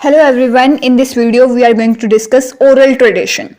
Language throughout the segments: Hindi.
Hello everyone, in this video we are going to discuss oral tradition.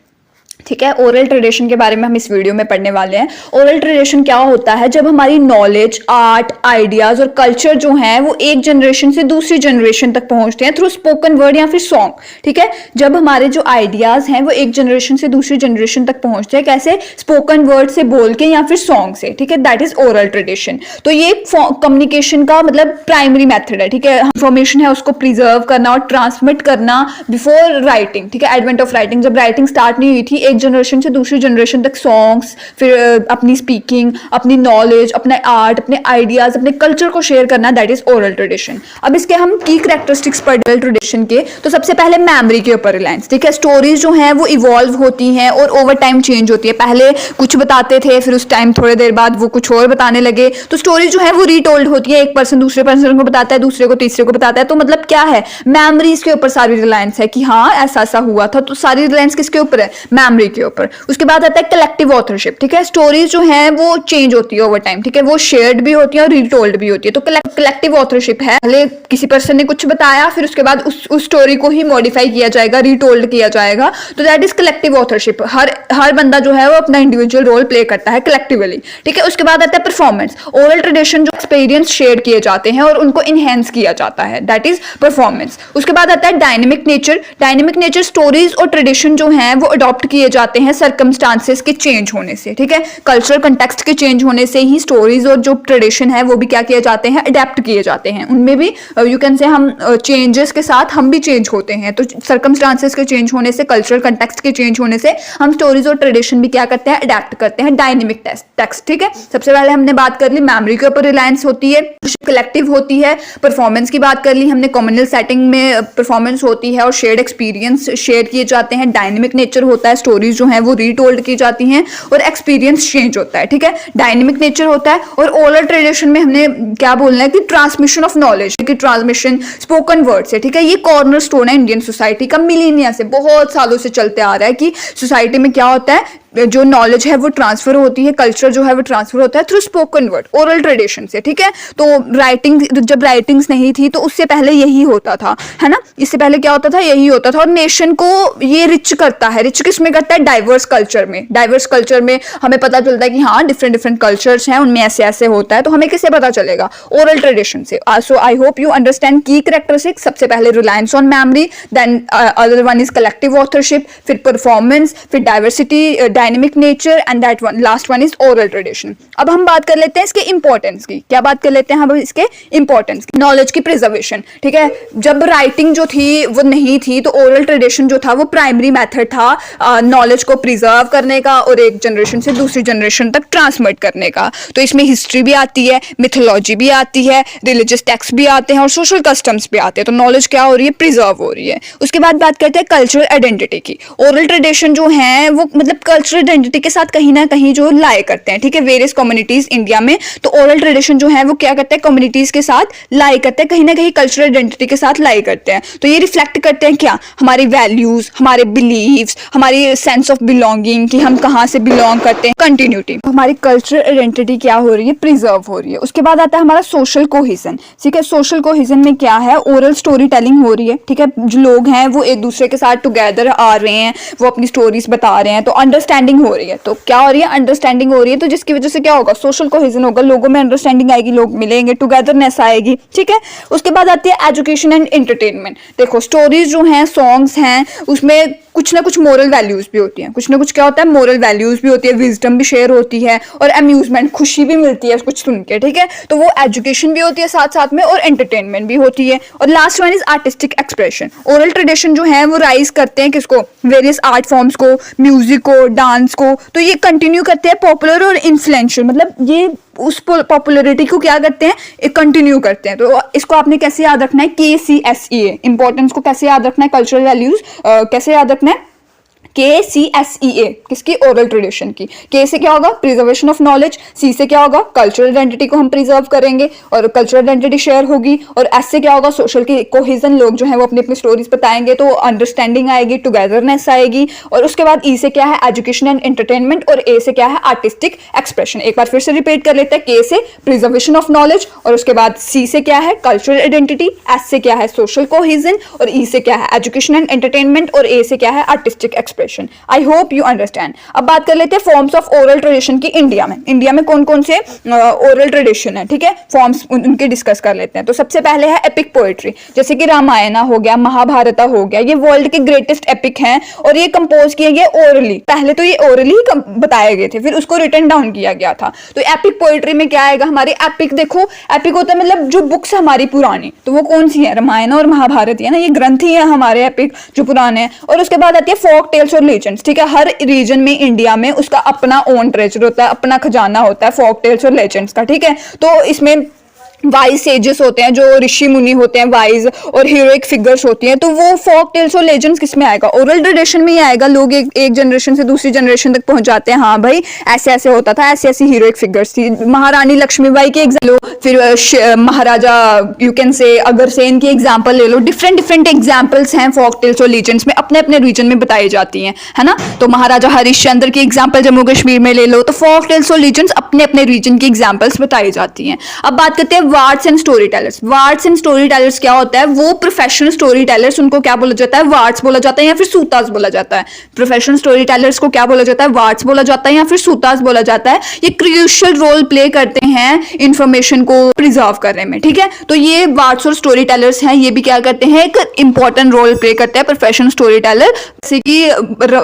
ठीक है, ओरल ट्रेडिशन के बारे में हम इस वीडियो में पढ़ने वाले हैं। ओरल ट्रेडिशन क्या होता है? जब हमारी नॉलेज, आर्ट, आइडियाज और कल्चर जो है वो एक जनरेशन से दूसरी जनरेशन तक पहुंचते हैं थ्रू स्पोकन वर्ड या फिर सॉन्ग। ठीक है, जब हमारे जो आइडियाज हैं वो एक जनरेशन से दूसरी जनरेशन तक पहुंचते हैं, कैसे? स्पोकन वर्ड से बोल के या फिर सॉन्ग से। ठीक है, दैट इज ओरल ट्रेडिशन। तो ये कम्युनिकेशन का मतलब प्राइमरी मेथड है। ठीक है, इंफॉर्मेशन है उसको प्रिजर्व करना और ट्रांसमिट करना बिफोर राइटिंग। ठीक है, एडवेंट ऑफ राइटिंग, जब राइटिंग स्टार्ट नहीं हुई थी, एक जनरेशन से दूसरी जनरेशन तक सॉन्ग्स, फिर अपनी स्पीकिंग, अपनी नॉलेज, अपने आर्ट, अपने आइडियाज, अपने कल्चर को शेयर करना, दैट इज ओरल ट्रेडिशन। अब इसके हम की कैरेक्टरिस्टिक्स पढ़ ओरल ट्रेडिशन के, तो सबसे पहले मेमोरी के ऊपर रिलायंस। ठीक है, स्टोरीज जो हैं वो इवॉल्व होती हैं और ओवर टाइम चेंज होती है। पहले कुछ बताते थे, फिर उस टाइम थोड़ी देर बाद वो कुछ और बताने लगे, तो स्टोरीज जो है वो रीटोल्ड होती है। एक पर्सन दूसरे पर्सन को बताता है, दूसरे को तीसरे को बताता है। तो मतलब क्या है, मेमोरीज के ऊपर सारी रिलायंस है कि हाँ ऐसा ऐसा हुआ था। तो सारी रिलायंस किसके ऊपर है? मेमोरी के ऊपर। उसके बाद आता है कलेक्टिव ऑथरशिप। ठीक है, स्टोरीज जो है वो चेंज होती है ओवर टाइम। ठीक है, वो शेयर्ड भी होती है और रीटोल्ड भी होती है। तो कलेक्टिव ऑथरशिप है, पहले किसी पर्सन ने कुछ बताया, फिर उसके बाद उस स्टोरी को ही मॉडिफाई किया जाएगा, रीटोल्ड किया जाएगा। तो दैट इज कलेक्टिव ऑथरशिप। हर बंदा जो है वो अपना इंडिविजुअल रोल प्ले करता है कलेक्टिवली। ठीक है, उसके बाद आता है परफॉर्मेंस। ओरल ट्रेडिशन जो एक्सपीरियंस शेयर किए जाते हैं और उनको इनहेंस किया जाता है, दैट इज परफॉर्मेंस। उसके बाद आता है dynamic nature. Dynamic nature, stories और ट्रेडिशन जो है वो अडॉप्ट किए जाते हैं सर्कमस्टांसेस के चेंज होने से। ठीक है, कल्चरल कंटेक्स्ट के चेंज होने से ही स्टोरीज और जो ट्रेडिशन है वो भी क्या किए जाते हैं? अडेप्ट किए जाते हैं। उनमें भी यू कैन से हम चेंजेस के साथ हम भी चेंज होते हैं। तो सर्कमस्टांसेस के चेंज होने से, कल्चरल कंटेक्स्ट के चेंज होने से हम स्टोरीज और ट्रेडिशन भी क्या करते हैं? अडेप्ट करते हैं। Dynamic text. ठीक है, सबसे पहले हमने बात कर ली मेमोरी के ऊपर रिलायंस होती है, कलेक्टिव होती है। परफॉर्मेंस की बात कर ली हमने, कम्युनल सेटिंग में परफॉर्मेंस होती है और शेयर्ड एक्सपीरियंस शेयर किए जाते हैं। डायनेमिक नेचर होता है, स्टोरीज जो है वो रीटोल्ड की जाती हैं और एक्सपीरियंस चेंज होता है। ठीक है, डायनेमिक नेचर होता है। और ओरल ट्रेडिशन में हमने क्या बोलना है कि ट्रांसमिशन ऑफ नॉलेज की ट्रांसमिशन स्पोकन वर्ड से। ठीक है, ये कॉर्नर स्टोन है इंडियन सोसाइटी का, मिलीनिया से, बहुत सालों से चलते आ रहा है कि सोसाइटी में क्या होता है, जो नॉलेज है वो ट्रांसफर होती है, कल्चर जो है वो ट्रांसफर होता है through spoken word, oral tradition से। ठीक है, तो राइटिंग, जब राइटिंग्स नहीं थी तो उससे पहले यही होता था, है ना? इससे पहले क्या होता था? यही होता था। और नेशन को ये रिच करता है। रिच किस में करता है? डाइवर्स कल्चर में। डाइवर्स कल्चर में हमें पता चलता है कि हाँ डिफरेंट डिफरेंट कल्चर्स हैं, उनमें ऐसे ऐसे होता है। तो हमें किससे पता चलेगा? ओरल ट्रेडिशन से। So I hope you understand की कैरेक्टरिस्टिक्स। सबसे पहले reliance on memory, then other one is collective authorship, फिर परफॉर्मेंस, फिर diversity, dynamic nature, and that one last one is oral tradition. अब हम बात कर लेते हैं इसके इंपॉर्टेंस की। क्या बात कर लेते हैं हम इसके इंपॉर्टेंस की? नॉलेज की प्रिजर्वेशन। ठीक है, जब राइटिंग जो थी वो नहीं थी तो ओरल ट्रेडिशन जो था वो प्राइमरी मेथड था नॉलेज को प्रिजर्व करने का और एक जनरेशन से दूसरी जनरेशन तक ट्रांसमिट करने का। तो इसमें हिस्ट्री भी आती है, मिथोलॉजी भी आती है, रिलीजियस टेक्स्ट भी आते हैं और सोशल कस्टम्स भी आते हैं। तो नॉलेज क्या हो रही है? प्रिजर्व हो रही है। उसके बाद बात करते हैं कल्चरल आइडेंटिटी की। ओरल ट्रेडिशन जो है वो मतलब कल्चरल आइडेंटिटी के साथ कहीं ना कहीं जो लाए करते हैं। ठीक है, वेरियस कम्युनिटीज इंडिया में, तो ओरल ट्रेडिशन जो है वो क्या करते हैं? कम्युनिटीज के साथ लाई करते हैं, कहीं ना कहीं कल्चरल आइडेंटिटी के साथ लाई करते हैं। तो ये रिफ्लेक्ट करते हैं क्या? हमारी वैल्यूज, हमारे बिलीव्स, हमारी सेंस ऑफ बिलोंगिंग कि हम कहाँ से बिलोंग करते हैं, कंटिन्यूटी। हमारी कल्चरल आइडेंटिटी क्या हो रही है? प्रिजर्व हो रही है। उसके बाद आता है हमारा सोशल कोहिजन। ठीक है, सोशल कोहिजन में क्या है? ओरल स्टोरी टेलिंग हो रही है। ठीक है, जो लोग हैं वो एक दूसरे के साथ टुगेदर आ रहे हैं, वो अपनी स्टोरीज बता रहे हैं, तो अंडरस्टैंडिंग हो रही है। तो क्या हो रही है? अंडरस्टैंडिंग हो रही है। तो जिसकी वजह से क्या होगा? सोशल कोहिजन होगा, लोगों में अंडरस्टैंडिंग आएगी, लोग मिलेंगे, टुगेदरनेस आएगी। ठीक है, उसके बाद आती है एजुकेशन एंड एंटरटेनमेंट। देखो स्टोरीज जो हैं, सॉन्ग्स हैं, उसमें कुछ ना कुछ मोरल वैल्यूज भी होती हैं। कुछ ना कुछ क्या होता है? मोरल वैल्यूज भी होती है, विजडम भी शेयर होती है और अम्यूजमेंट, खुशी भी मिलती है कुछ सुन के। ठीक है, तो वो एजुकेशन भी होती है साथ साथ में और एंटरटेनमेंट भी होती है। और last one is artistic expression. Oral tradition जो है वो राइज करते हैं किसको? वेरियस आर्ट फॉर्म्स को, म्यूजिक को, डांस को। तो ये कंटिन्यू करते हैं पॉपुलर और इन्फ्लुएंशियल, मतलब ये उस पॉपुलरिटी को क्या करते हैं? कंटिन्यू करते हैं। तो इसको आपने कैसे याद रखना है? KCSEA। इंपॉर्टेंस को कैसे याद रखना है? कल्चरल वैल्यूज कैसे याद रखना है? KCSEA किसकी? ओरल ट्रेडिशन की। K से क्या होगा? Preservation of knowledge. C से क्या होगा? कल्चरल आइडेंटिटी को हम प्रिजर्व करेंगे और कल्चरल आइडेंटिटी शेयर होगी। और S से क्या होगा? सोशल की कोहेजन, लोग जो है वो अपनी अपनी स्टोरीज बताएंगे तो अंडरस्टैंडिंग आएगी, टुगेदरनेस आएगी। और उसके बाद E से क्या है? Education and entertainment. और A से क्या है? Artistic expression. एक बार फिर से रिपीट कर लेते हैं। K से प्रिजर्वेशन ऑफ नॉलेज और उसके बाद C से क्या है? Cultural identity. S से क्या है? Social cohesion. और E से क्या है? Education and entertainment. और A से क्या है? Artistic expression. I hope you understand. अब बात कर लेते हैं फॉर्म्स ऑफ ओरल ट्रेडिशन की इंडिया में। इंडिया में कौन कौन से ओरल ट्रेडिशन है, ठीक है, फॉर्म्स उनके डिस्कस कर लेते हैं। तो सबसे पहले है एपिक पोएट्री, जैसे कि रामायणा हो गया, महाभारत हो गया। ये वर्ल्ड के ग्रेटेस्ट एपिक हैं और ये कंपोज किए गए ओरली। पहले तो ये ओरली बताए गए थे, फिर उसको रिटन डाउन किया गया था। तो एपिक पोएट्री में क्या आएगा? हमारी एपिक, देखो एपिक होता है मतलब जो बुक्स हमारी पुरानी, तो वो कौन सी है? रामायण और महाभारत है ना, ये ग्रंथ ही है हमारे एपिक जो पुराने हैं। और उसके बाद आती है फोक टेल्स और लेजेंड्स, ठीक है। हर रीजन में इंडिया में उसका अपना ओन ट्रेजर होता है, अपना खजाना होता है फोक टेल्स और लेजेंड्स का, ठीक है। तो इसमें वाइज सेजेस होते हैं, जो ऋषि मुनि होते हैं वाइज, और हीरोइक फिगर्स होती हैं। तो वो फोक टेल्स और लेजेंड्स किस में आएगा? ओरल ट्रेडिशन में ही आएगा। लोग एक जनरेशन से दूसरी जनरेशन तक पहुंच जाते हैं, हाँ भाई ऐसे ऐसे होता था, ऐसी ऐसी हीरोइक फिगर्स थी। महारानी लक्ष्मीबाई के एग्जाम्पल लो, फिर महाराजा यू कैन से अग्रसेन की एग्जाम्पल ले लो। डिफरेंट डिफरेंट एग्जाम्पल्स हैं फोक टेल्स और लेजेंड्स में, अपने अपने रीजन में बताई जाती हैं, है ना। तो महाराजा हरिश्चंद्र की एग्जाम्पल जम्मू कश्मीर में ले लो। तो फोक टेल्स और लेजेंड्स अपने अपने रीजन की एग्जाम्पल्स बताई जाती हैं। अब बात करते हैं bards and story tellers. Bards and story tellers क्या होता है? वो प्रोफेशनल स्टोरी टेलर्स, उनको क्या बोला जाता है? वार्ड्स बोला जाता है या फिर सूतास बोला जाता है। प्रोफेशनल स्टोरी टेलर्स को क्या बोला जाता है? वार्ड्स बोला जाता है या फिर सूतास बोला जाता है। ये क्रूशियल रोल प्ले करते हैं इंफॉर्मेशन को प्रिजर्व करने में, ठीक है। तो ये वार्ड्स और स्टोरी टेलर्स हैं, ये भी क्या करते हैं? एक इंपॉर्टेंट रोल प्ले करते हैं प्रोफेशनल स्टोरी टेलर। जैसे कि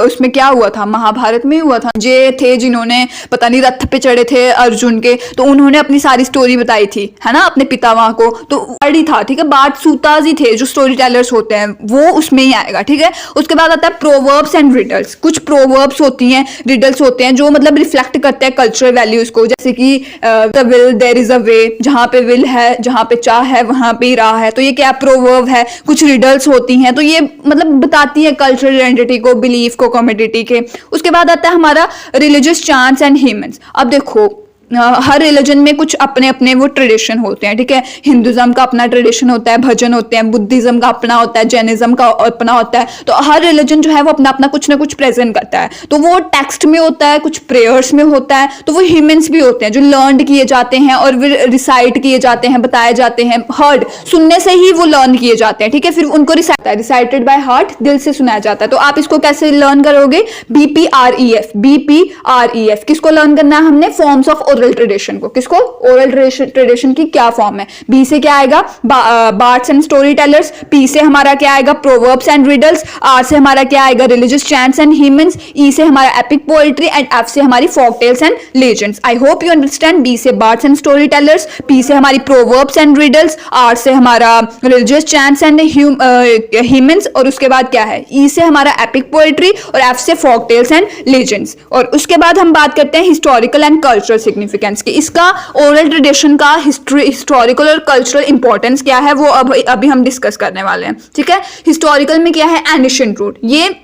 उसमें क्या हुआ था, महाभारत में हुआ था, जे थे जिन्होंने पता नहीं रथ पे चढ़े थे अर्जुन के, तो उन्होंने अपनी सारी स्टोरी बताई थी, है ना, अपने पितामह को। तो वर्ड ही था, ठीक है। बात सूतास ही थे जो स्टोरी टेलर्स होते हैं, वो उसमें ही आएगा, ठीक है। उसके बाद आता है प्रोवर्ब्स एंड रिडल्स। कुछ प्रोवर्ब्स होती हैं, रिडल्स होते हैं जो मतलब रिफ्लेक्ट करते हैं कल्चरल वैल्यूज को, जैसे कि the will there is a way, जहां पे विल है, जहां पे चाह है वहां पे ही राह है। तो ये क्या प्रोवर्ब है। कुछ रिडल्स होती हैं, तो ये मतलब बताती है कल्चरल आइडेंटिटी को, बिलीफ को, कम्युनिटी के। उसके बाद आता है हमारा रिलीजियस चांट्स एंड हिम्न्स। अब देखो हर रिलीजन में कुछ अपने अपने वो ट्रेडिशन होते हैं, ठीक है। हिंदुज्म का अपना ट्रेडिशन होता है, भजन होते हैं, बुद्धिज्म का अपना होता है, जैनिज्म का अपना होता है। तो हर रिलीजन जो है वो अपना अपना कुछ ना कुछ प्रेजेंट करता है। तो वो टेक्स्ट में होता है, कुछ प्रेयर्स में होता है। तो वो ह्यूमंस भी होते हैं जो लर्न किए जाते हैं और रिसाइट किए जाते हैं, बताए जाते हैं। हर्ड सुनने से ही वो लर्न किए जाते हैं, ठीक है। फिर उनको रिसाइटेड बाय हार्ट, दिल से सुनाया जाता है। तो आप इसको कैसे लर्न करोगे? BPREF, BPREF किसको लर्न करना है हमने? फॉर्म्स ऑफ ओरल ट्रेडिशन को। किसको? ओरल ट्रेडिशन की क्या फॉर्म है? बी से क्या आएगा? Birds and story tellers. P से हमारा क्या आएगा? Proverbs and riddles. आर से हमारा क्या आएगा? Religious chants and hymns. E से हमारा एपिक पोएट्री एंड एफ से हमारी folk tales and legends. I hope you understand. B से bards and story tellers, P से हमारी प्रोवर्ब्स एंड रिडल्स, आर से हमारा रिलीजियस चैंट्स एंड हिम्न्स, और उसके बाद क्या है? ई से हमारा एपिक पोएट्री और एफ से फोक टेल्स एंड लेजेंड्स। और उसके बाद हम बात करते हैं हिस्टोरिकल एंड कल्चरल सिग्निफिकेंस की। इसका ओरल ट्रेडिशन का हिस्टोरिकल और कल्चरल इंपॉर्टेंस क्या है वो अभी हम डिस्कस करने वाले हैं, ठीक है। हिस्टोरिकल में क्या है? Ancient root. ये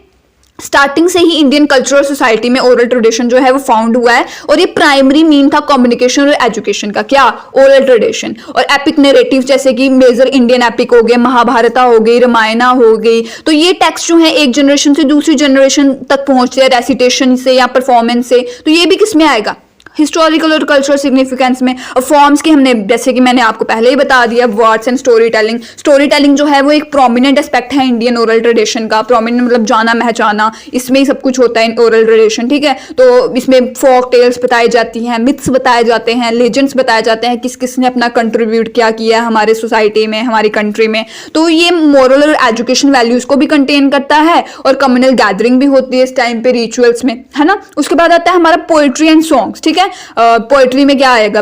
स्टार्टिंग से ही इंडियन कल्चरल सोसाइटी में ओरल ट्रेडिशन जो है वो फाउंड हुआ है, और ये प्राइमरी मीन था कम्युनिकेशन और एजुकेशन का। क्या? Oral tradition. और एपिक नैरेटिव जैसे कि मेजर इंडियन एपिक हो गए, महाभारता हो गई, रामायणा हो गई। तो ये टेक्स्ट जो है एक जनरेशन से दूसरी जनरेशन तक पहुंचते हैं रेसिटेशन से या परफॉर्मेंस से। तो ये भी किस में आएगा? हिस्टोरिकल और कल्चरल सिग्निफिकेंस में। और फॉर्म्स की हमने, जैसे कि मैंने आपको पहले ही बता दिया, words and story telling. Story telling जो है वो एक प्रोमिनेंट एस्पेक्ट है इंडियन ओरल ट्रेडिशन का। प्रोमिनेंट मतलब जाना महचाना, इसमें ही सब कुछ होता है इन ओरल ट्रेडिशन, ठीक है। तो इसमें फोक टेल्स बताई जाती हैं, मिथ्स बताए जाते हैं, लेजेंड्स बताए जाते हैं, किस किस ने अपना कंट्रीब्यूट क्या किया है हमारे सोसाइटी में, हमारी कंट्री में। तो ये मोरल और एजुकेशन वैल्यूज को भी कंटेन करता है, और कम्युनल गैदरिंग भी होती है इस टाइम पे रिचुअल्स में, है ना। उसके बाद आता है हमारा पोएट्री एंड सॉन्ग्स, ठीक है। है। पोएट्री में क्या आएगा,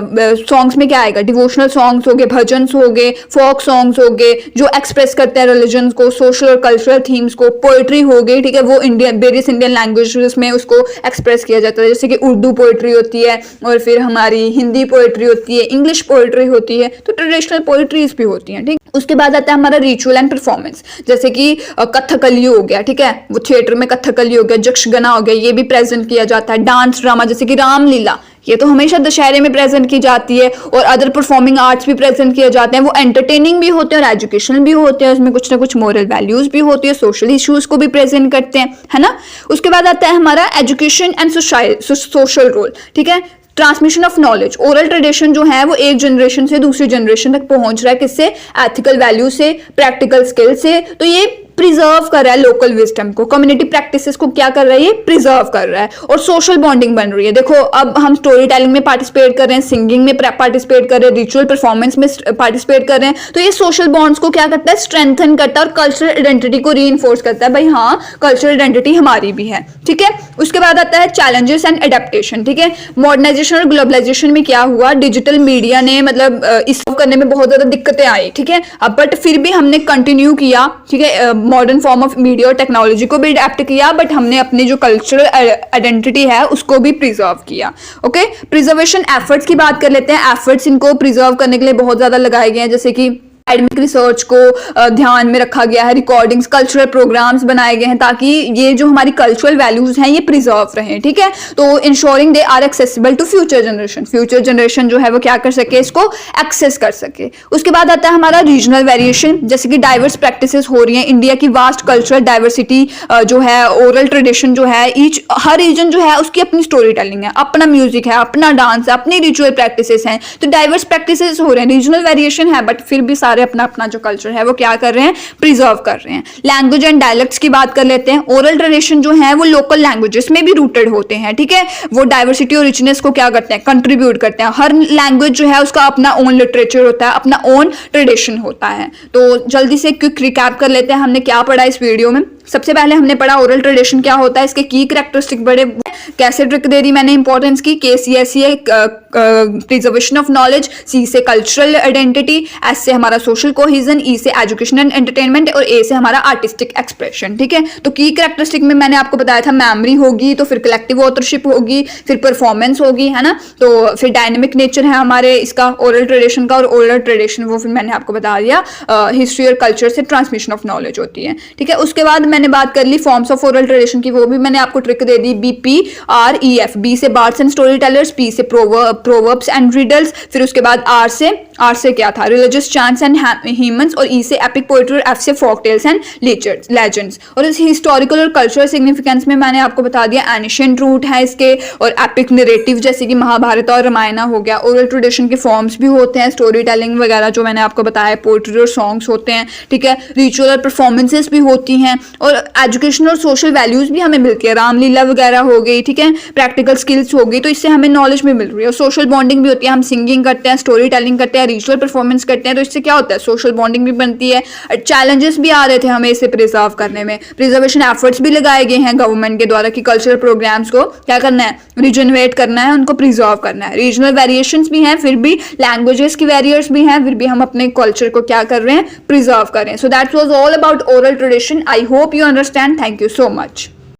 सॉन्ग्स में क्या आएगा, डिवोशनल सॉन्ग्स हो गए, भजन्स हो गए, फोक सॉन्ग्स हो गए जो एक्सप्रेस करते हैं रिलीजन को, सोशल और कल्चरल थीम्स को। पोएट्री हो गई, ठीक है, वो इंडियन वेरियस इंडियन लैंग्वेजेस में उसको एक्सप्रेस किया जाता है, जैसे कि उर्दू पोएट्री होती है और फिर हमारी हिंदी पोएट्री होती है, इंग्लिश पोएट्री होती है, तो ट्रेडिशनल पोएट्रीज भी होती हैं, ठीक। उसके बाद आता है हमारा रिचुअल एंड परफॉर्मेंस, जैसे कि कथकली हो गया, ठीक है, वो थिएटर में कथकली हो गया, यक्षगाना हो गया, ये भी प्रेजेंट किया जाता है। डांस ड्रामा जैसे कि रामलीला, ये तो हमेशा दशहरे में प्रेजेंट की जाती है, और अदर परफॉर्मिंग आर्ट्स भी प्रेजेंट किए जाते हैं। वो एंटरटेनिंग भी होते हैं और एजुकेशनल भी होते हैं, उसमें कुछ ना कुछ मोरल वैल्यूज भी होती है, सोशल इश्यूज को भी प्रेजेंट करते हैं, है ना। उसके बाद आता है हमारा एजुकेशन एंड सोशल रोल, ठीक है, transmission of knowledge. Oral tradition जो है वो एक जनरेशन से दूसरी जनरेशन तक पहुंच रहा है, किससे, एथिकल वैल्यू से, प्रैक्टिकल स्किल से। तो ये प्रिजर्व कर रहा है लोकल विजडम को, कम्युनिटी प्रैक्टिसेस को क्या कर रहा है, ये प्रिजर्व कर रहा है, और सोशल बॉन्डिंग बन रही है। देखो अब हम स्टोरी टेलिंग में पार्टिसिपेट कर रहे हैं, सिंगिंग में पार्टिसिपेट कर रहे हैं, रिचुअल परफॉर्मेंस में पार्टिसिपेट कर रहे हैं, तो ये सोशल बॉन्ड्स को क्या करता है, स्ट्रेंथन करता है और कल्चरल आइडेंटिटी को रीइंफोर्स करता है, भाई हाँ कल्चरल आइडेंटिटी हमारी भी है, ठीक है। उसके बाद आता है चैलेंजेस एंड एडेप्टेशन, ठीक है। मॉडर्नाइजेशन और ग्लोबलाइजेशन में क्या हुआ, डिजिटल मीडिया ने मतलब इस करने में बहुत ज्यादा दिक्कतें आई, ठीक है, अब बट फिर भी हमने कंटिन्यू किया, ठीक है, मॉडर्न फॉर्म ऑफ मीडिया और टेक्नोलॉजी को भी अडेप्ट किया, बट हमने अपनी जो कल्चरल आइडेंटिटी है उसको भी प्रिजर्व किया। ओके, प्रिजर्वेशन एफर्ट्स की बात कर लेते हैं। एफर्ट्स इनको प्रिजर्व करने के लिए बहुत ज्यादा लगाए गए हैं, जैसे कि एकेडमिक रिसर्च को ध्यान में रखा गया है, रिकॉर्डिंग्स, कल्चरल प्रोग्राम्स बनाए गए हैं ताकि ये जो हमारी कल्चरल वैल्यूज हैं ये प्रिजर्व रहें, ठीक है। तो ensuring they are accessible to future generation जो है वो क्या कर सके, इसको एक्सेस कर सके। उसके बाद आता है हमारा रीजनल वेरिएशन, जैसे कि डाइवर्स प्रैक्टिसेस हो रही हैं, इंडिया की वास्ट कल्चरल डाइवर्सिटी जो है, ओरल ट्रेडिशन जो है, हर रीजन जो है उसकी अपनी स्टोरी टेलिंग है, अपना म्यूजिक है, अपना डांस है, अपनी रिचुअल प्रैक्टिसेस हैं, तो डाइवर्स प्रैक्टिसेस हो रहे हैं, रीजनल वेरिएशन है, बट फिर भी सारे अपना अपना जो कल्चर है वो क्या कर रहे हैं, प्रिजर्व कर रहे हैं। लैंग्वेज एंड डायलेक्ट्स की बात कर लेते हैं। ओरल ट्रेडिशन जो है वो लोकल लैंग्वेजेस में भी रूटेड होते हैं, ठीक है, वो डाइवर्सिटी और रिचनेस को क्या करते हैं, कंट्रीब्यूट करते हैं। हर लैंग्वेज जो है उसका अपना ओन लिटरेचर होता है, अपना ओन ट्रेडिशन होता है। तो जल्दी से क्विक रिकैप कर लेते हैं हमने क्या पढ़ा इस वीडियो में। सबसे पहले हमने पढ़ा ओरल ट्रेडिशन क्या होता है, इसके की कैरेक्टरिस्टिक बड़े कैसे ट्रिक दे दी मैंने इंपॉर्टेंस की। के सी एस है प्रिजर्वेशन ऑफ नॉलेज, सी से कल्चरल आइडेंटिटी, एस से हमारा सोशल कोहिजन, ई से एजुकेशन एंड एंटरटेनमेंट, और ए से हमारा आर्टिस्टिक एक्सप्रेशन, ठीक है। तो की कैरेक्टरिस्टिक में मैंने आपको बताया था मेमोरी होगी, तो फिर कलेक्टिव ऑथरशिप होगी, फिर परफॉर्मेंस होगी, है ना, तो फिर डायनेमिक नेचर है हमारे इसका ओरल ट्रेडिशन का, और ओरल ट्रेडिशन वो फिर मैंने आपको बता दिया हिस्ट्री और कल्चर से ट्रांसमिशन ऑफ नॉलेज होती है, ठीक है। उसके बाद मैंने बात कर ली फॉर्म्स ऑफ ओरल ट्रेडिशन की, वो भी मैंने आपको ट्रिक दे दी, BPREF, बी से bards and story tellers, P से प्रोवर्ब्स एंड रिडल्स, फिर उसके बाद आर से क्या था, रिलीजियस चांट्स एंड हीमन्स, और ई से एपिक पोएट्री, और एफ से फोक टेल्स एंड लेजेंड्स। और इस हिस्टोरिकल और कल्चरल सिग्निफिकेंस में मैंने आपको बता दिया एनिशिएंट रूट है इसके, और एपिक नरेटिव जैसे कि महाभारत और रामायण हो गया। ओरल ट्रेडिशन के फॉर्म्स भी होते हैं, स्टोरी टेलिंग वगैरह जो मैंने आपको बताया, पोएट्री और सॉन्ग्स होते हैं, ठीक है, रिचुअल और परफॉर्मेंसेस भी होती हैं, और एजुकेशन और सोशल वैल्यूज भी हमें मिलती है, रामलीला वगैरह हो गई, ठीक है, प्रैक्टिकल स्किल्स हो गई, तो इससे हमें नॉलेज भी मिल रही है। और सोशल बॉन्डिंग भी होती है, हम सिंगिंग करते हैं, स्टोरी टेलिंग करते हैं, रिचुअल परफॉर्मेंस करते हैं, तो इससे क्या होता है, सोशल बॉन्डिंग भी बनती है। चैलेंजेस भी आ रहे थे हमें इसे प्रिजर्व करने में, प्रिजर्वेशन एफर्ट्स भी लगाए गए हैं गवर्नमेंट के द्वारा कि कल्चरल प्रोग्राम्स को क्या करना है, रिजनरेट करना है, उनको प्रिजर्व करना है। रीजनल वेरिएशंस भी हैं, फिर भी लैंग्वेजेस की वेरियर्स भी हैं, फिर भी हम अपने कल्चर को क्या कर रहे हैं, प्रिजर्व कर रहे हैं। So that was all about oral tradition. I hope you understand. Thank you so much.